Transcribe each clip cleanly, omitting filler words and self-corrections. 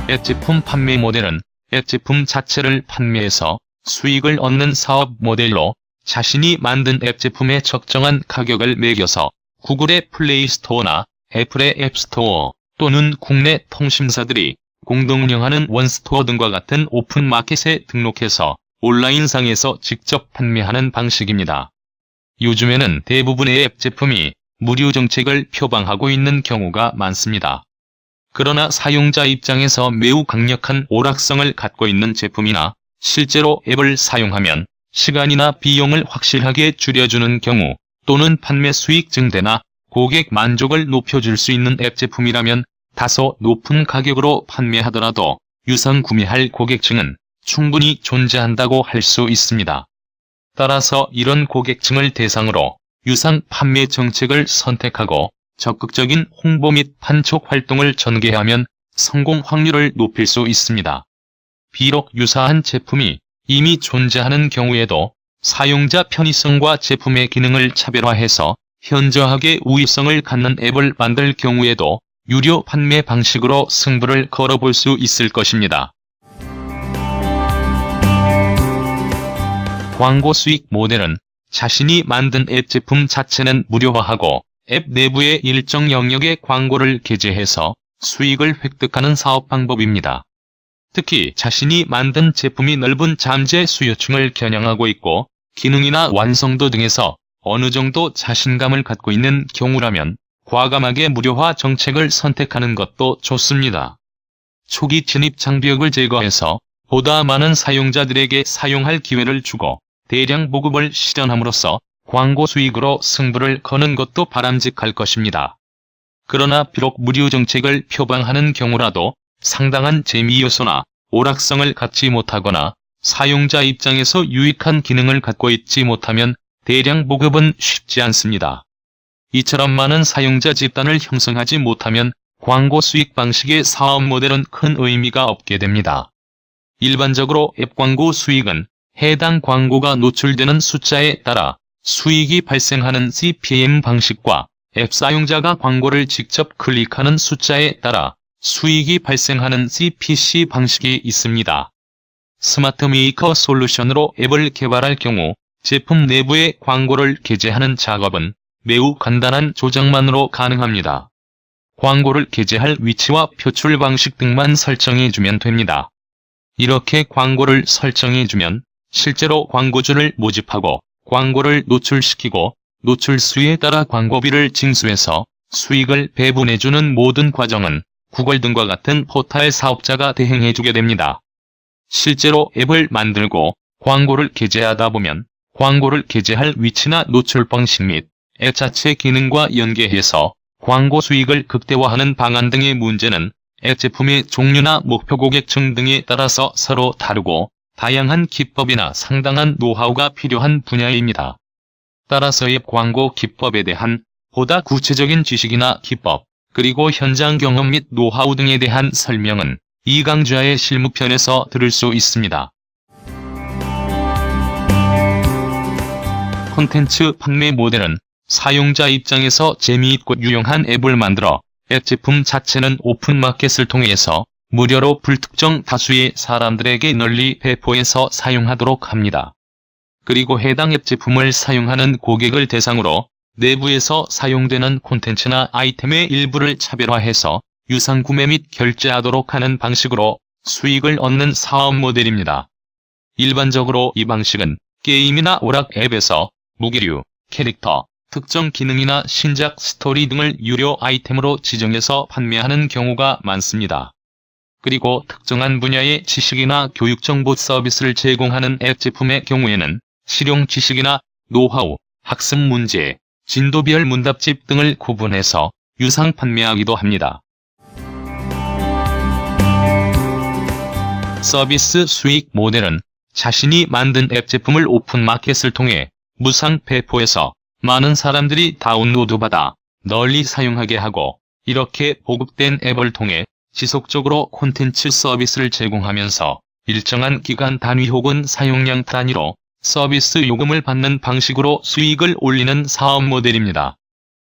앱 제품 판매 모델은 앱 제품 자체를 판매해서 수익을 얻는 사업 모델로 자신이 만든 앱 제품에 적정한 가격을 매겨서 구글의 플레이 스토어나 애플의 앱 스토어 또는 국내 통신사들이 공동 운영하는 원스토어 등과 같은 오픈마켓에 등록해서 온라인상에서 직접 판매하는 방식입니다. 요즘에는 대부분의 앱 제품이 무료 정책을 표방하고 있는 경우가 많습니다. 그러나 사용자 입장에서 매우 강력한 오락성을 갖고 있는 제품이나 실제로 앱을 사용하면 시간이나 비용을 확실하게 줄여주는 경우 또는 판매 수익 증대나 고객 만족을 높여줄 수 있는 앱 제품이라면 다소 높은 가격으로 판매하더라도 유상 구매할 고객층은 충분히 존재한다고 할 수 있습니다. 따라서 이런 고객층을 대상으로 유상 판매 정책을 선택하고 적극적인 홍보 및 판촉 활동을 전개하면 성공 확률을 높일 수 있습니다. 비록 유사한 제품이 이미 존재하는 경우에도 사용자 편의성과 제품의 기능을 차별화해서 현저하게 우위성을 갖는 앱을 만들 경우에도 유료 판매 방식으로 승부를 걸어볼 수 있을 것입니다. 광고 수익 모델은 자신이 만든 앱 제품 자체는 무료화하고 앱 내부의 일정 영역의 광고를 게재해서 수익을 획득하는 사업 방법입니다. 특히 자신이 만든 제품이 넓은 잠재 수요층을 겨냥하고 있고 기능이나 완성도 등에서 어느 정도 자신감을 갖고 있는 경우라면 과감하게 무료화 정책을 선택하는 것도 좋습니다. 초기 진입 장벽을 제거해서 보다 많은 사용자들에게 사용할 기회를 주고 대량 보급을 실현함으로써 광고 수익으로 승부를 거는 것도 바람직할 것입니다. 그러나 비록 무료 정책을 표방하는 경우라도 상당한 재미 요소나 오락성을 갖지 못하거나 사용자 입장에서 유익한 기능을 갖고 있지 못하면 대량 보급은 쉽지 않습니다. 이처럼 많은 사용자 집단을 형성하지 못하면 광고 수익 방식의 사업 모델은 큰 의미가 없게 됩니다. 일반적으로 앱 광고 수익은 해당 광고가 노출되는 숫자에 따라 수익이 발생하는 CPM 방식과 앱 사용자가 광고를 직접 클릭하는 숫자에 따라 수익이 발생하는 CPC 방식이 있습니다. 스마트 메이커 솔루션으로 앱을 개발할 경우 제품 내부에 광고를 게재하는 작업은 매우 간단한 조작만으로 가능합니다. 광고를 게재할 위치와 표출 방식 등만 설정해주면 됩니다. 이렇게 광고를 설정해주면 실제로 광고주를 모집하고 광고를 노출시키고 노출수에 따라 광고비를 징수해서 수익을 배분해주는 모든 과정은 구글 등과 같은 포털 사업자가 대행해주게 됩니다. 실제로 앱을 만들고 광고를 게재하다 보면 광고를 게재할 위치나 노출 방식 및 앱 자체 기능과 연계해서 광고 수익을 극대화하는 방안 등의 문제는 앱 제품의 종류나 목표 고객층 등에 따라서 서로 다르고 다양한 기법이나 상당한 노하우가 필요한 분야입니다. 따라서 앱 광고 기법에 대한 보다 구체적인 지식이나 기법, 그리고 현장 경험 및 노하우 등에 대한 설명은 이 강좌의 실무편에서 들을 수 있습니다. 콘텐츠 판매 모델은 사용자 입장에서 재미있고 유용한 앱을 만들어 앱 제품 자체는 오픈마켓을 통해서 무료로 불특정 다수의 사람들에게 널리 배포해서 사용하도록 합니다. 그리고 해당 앱 제품을 사용하는 고객을 대상으로 내부에서 사용되는 콘텐츠나 아이템의 일부를 차별화해서 유상 구매 및 결제하도록 하는 방식으로 수익을 얻는 사업 모델입니다. 일반적으로 이 방식은 게임이나 오락 앱에서 무기류, 캐릭터, 특정 기능이나 신작 스토리 등을 유료 아이템으로 지정해서 판매하는 경우가 많습니다. 그리고 특정한 분야의 지식이나 교육 정보 서비스를 제공하는 앱 제품의 경우에는 실용 지식이나 노하우, 학습 문제, 진도별 문답집 등을 구분해서 유상 판매하기도 합니다. 서비스 수익 모델은 자신이 만든 앱 제품을 오픈마켓을 통해 무상 배포해서 많은 사람들이 다운로드받아 널리 사용하게 하고 이렇게 보급된 앱을 통해 지속적으로 콘텐츠 서비스를 제공하면서 일정한 기간 단위 혹은 사용량 단위로 서비스 요금을 받는 방식으로 수익을 올리는 사업 모델입니다.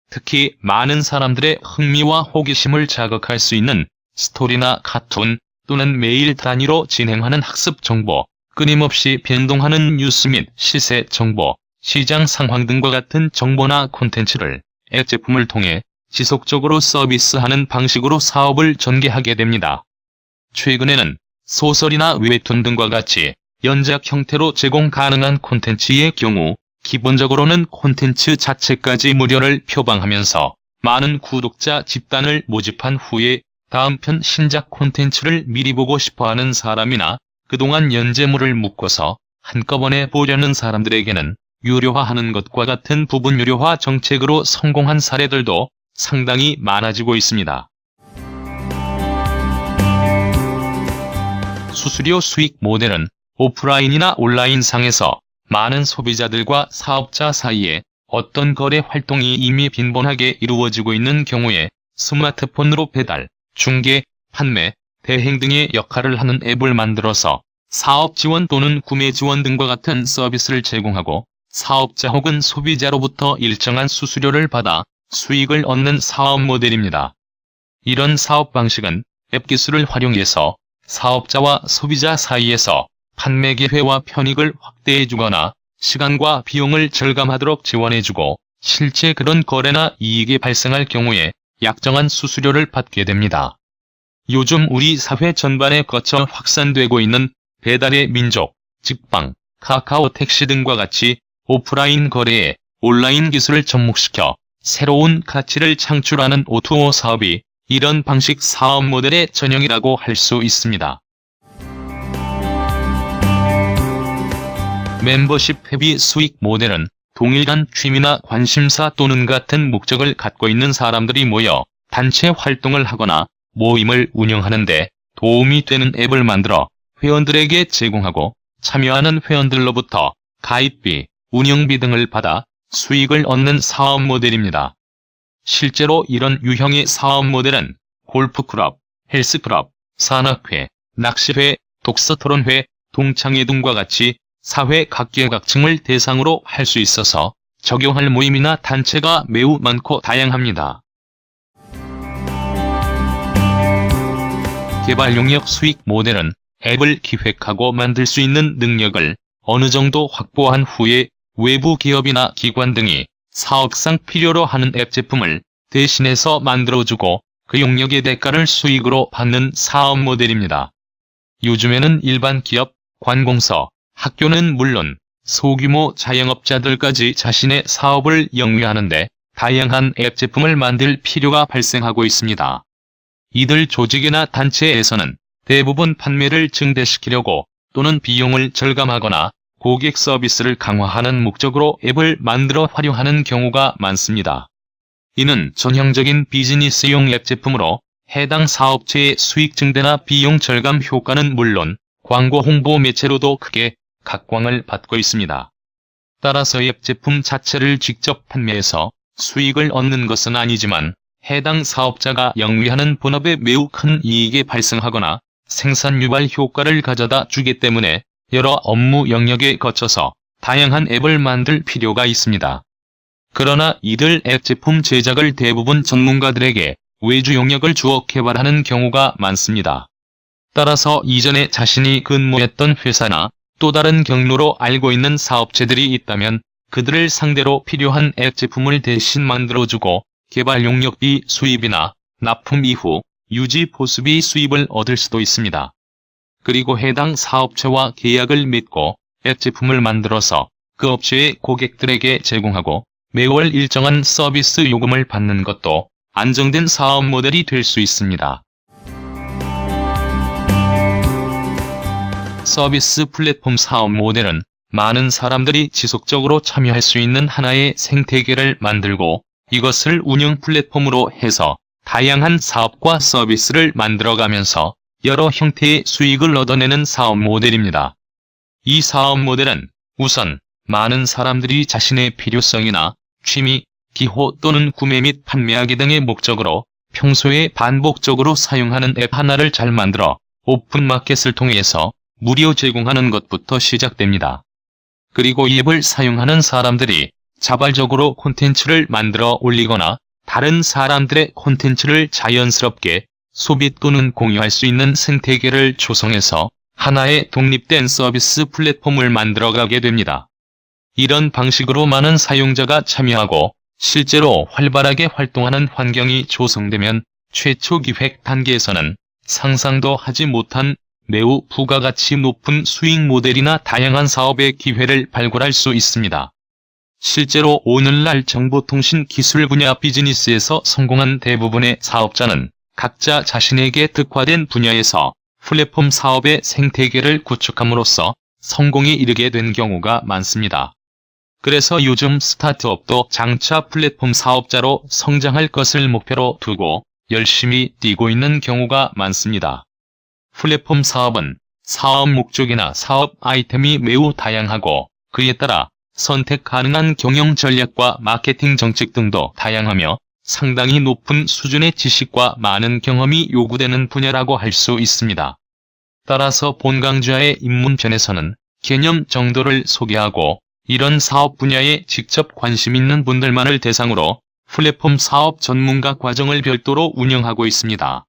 특히 많은 사람들의 흥미와 호기심을 자극할 수 있는 스토리나 카툰, 또는 매일 단위로 진행하는 학습 정보, 끊임없이 변동하는 뉴스 및 시세 정보, 시장 상황 등과 같은 정보나 콘텐츠를 앱 제품을 통해 지속적으로 서비스하는 방식으로 사업을 전개하게 됩니다. 최근에는 소설이나 웹툰 등과 같이 연작 형태로 제공 가능한 콘텐츠의 경우 기본적으로는 콘텐츠 자체까지 무료를 표방하면서 많은 구독자 집단을 모집한 후에 다음 편 신작 콘텐츠를 미리 보고 싶어하는 사람이나 그동안 연재물을 묶어서 한꺼번에 보려는 사람들에게는 유료화하는 것과 같은 부분 유료화 정책으로 성공한 사례들도 상당히 많아지고 있습니다. 수수료 수익 모델은 오프라인이나 온라인 상에서 많은 소비자들과 사업자 사이에 어떤 거래 활동이 이미 빈번하게 이루어지고 있는 경우에 스마트폰으로 배달, 중개, 판매, 대행 등의 역할을 하는 앱을 만들어서 사업 지원 또는 구매 지원 등과 같은 서비스를 제공하고 사업자 혹은 소비자로부터 일정한 수수료를 받아 수익을 얻는 사업 모델입니다. 이런 사업 방식은 앱 기술을 활용해서 사업자와 소비자 사이에서 판매 기회와 편익을 확대해주거나 시간과 비용을 절감하도록 지원해주고 실제 그런 거래나 이익이 발생할 경우에 약정한 수수료를 받게 됩니다. 요즘 우리 사회 전반에 거쳐 확산되고 있는 배달의 민족, 직방, 카카오 택시 등과 같이 오프라인 거래에 온라인 기술을 접목시켜 새로운 가치를 창출하는 O2O 사업이 이런 방식 사업 모델의 전형이라고 할 수 있습니다. 멤버십 회비 수익 모델은 동일한 취미나 관심사 또는 같은 목적을 갖고 있는 사람들이 모여 단체 활동을 하거나 모임을 운영하는데 도움이 되는 앱을 만들어 회원들에게 제공하고 참여하는 회원들로부터 가입비, 운영비 등을 받아 수익을 얻는 사업 모델입니다. 실제로 이런 유형의 사업 모델은 골프클럽, 헬스클럽, 산악회, 낚시회, 독서토론회, 동창회 등과 같이 사회 각계각층을 대상으로 할 수 있어서 적용할 모임이나 단체가 매우 많고 다양합니다. 개발 용역 수익 모델은 앱을 기획하고 만들 수 있는 능력을 어느 정도 확보한 후에 외부 기업이나 기관 등이 사업상 필요로 하는 앱 제품을 대신해서 만들어주고 그 용역의 대가를 수익으로 받는 사업 모델입니다. 요즘에는 일반 기업, 관공서, 학교는 물론 소규모 자영업자들까지 자신의 사업을 영위하는데 다양한 앱 제품을 만들 필요가 발생하고 있습니다. 이들 조직이나 단체에서는 대부분 판매를 증대시키려고 또는 비용을 절감하거나 고객 서비스를 강화하는 목적으로 앱을 만들어 활용하는 경우가 많습니다. 이는 전형적인 비즈니스용 앱 제품으로 해당 사업체의 수익 증대나 비용 절감 효과는 물론 광고 홍보 매체로도 크게 각광을 받고 있습니다. 따라서 앱 제품 자체를 직접 판매해서 수익을 얻는 것은 아니지만 해당 사업자가 영위하는 본업에 매우 큰 이익이 발생하거나 생산 유발 효과를 가져다 주기 때문에 여러 업무 영역에 거쳐서 다양한 앱을 만들 필요가 있습니다. 그러나 이들 앱 제품 제작을 대부분 전문가들에게 외주 용역을 주어 개발하는 경우가 많습니다. 따라서 이전에 자신이 근무했던 회사나 또 다른 경로로 알고 있는 사업체들이 있다면 그들을 상대로 필요한 앱 제품을 대신 만들어주고 개발 용역비 수입이나 납품 이후 유지 보수비 수입을 얻을 수도 있습니다. 그리고 해당 사업체와 계약을 맺고 앱 제품을 만들어서 그 업체의 고객들에게 제공하고 매월 일정한 서비스 요금을 받는 것도 안정된 사업 모델이 될 수 있습니다. 서비스 플랫폼 사업 모델은 많은 사람들이 지속적으로 참여할 수 있는 하나의 생태계를 만들고 이것을 운영 플랫폼으로 해서 다양한 사업과 서비스를 만들어가면서 여러 형태의 수익을 얻어내는 사업 모델입니다. 이 사업 모델은 우선 많은 사람들이 자신의 필요성이나 취미, 기호 또는 구매 및 판매하기 등의 목적으로 평소에 반복적으로 사용하는 앱 하나를 잘 만들어 오픈마켓을 통해서 무료 제공하는 것부터 시작됩니다. 그리고 이 앱을 사용하는 사람들이 자발적으로 콘텐츠를 만들어 올리거나 다른 사람들의 콘텐츠를 자연스럽게 소비 또는 공유할 수 있는 생태계를 조성해서 하나의 독립된 서비스 플랫폼을 만들어가게 됩니다. 이런 방식으로 많은 사용자가 참여하고 실제로 활발하게 활동하는 환경이 조성되면 최초 기획 단계에서는 상상도 하지 못한 매우 부가가치 높은 수익 모델이나 다양한 사업의 기회를 발굴할 수 있습니다. 실제로 오늘날 정보통신 기술 분야 비즈니스에서 성공한 대부분의 사업자는 각자 자신에게 특화된 분야에서 플랫폼 사업의 생태계를 구축함으로써 성공에 이르게 된 경우가 많습니다. 그래서 요즘 스타트업도 장차 플랫폼 사업자로 성장할 것을 목표로 두고 열심히 뛰고 있는 경우가 많습니다. 플랫폼 사업은 사업 목적이나 사업 아이템이 매우 다양하고 그에 따라 선택 가능한 경영 전략과 마케팅 정책 등도 다양하며 상당히 높은 수준의 지식과 많은 경험이 요구되는 분야라고 할 수 있습니다. 따라서 본 강좌의 입문편에서는 개념 정도를 소개하고 이런 사업 분야에 직접 관심 있는 분들만을 대상으로 플랫폼 사업 전문가 과정을 별도로 운영하고 있습니다.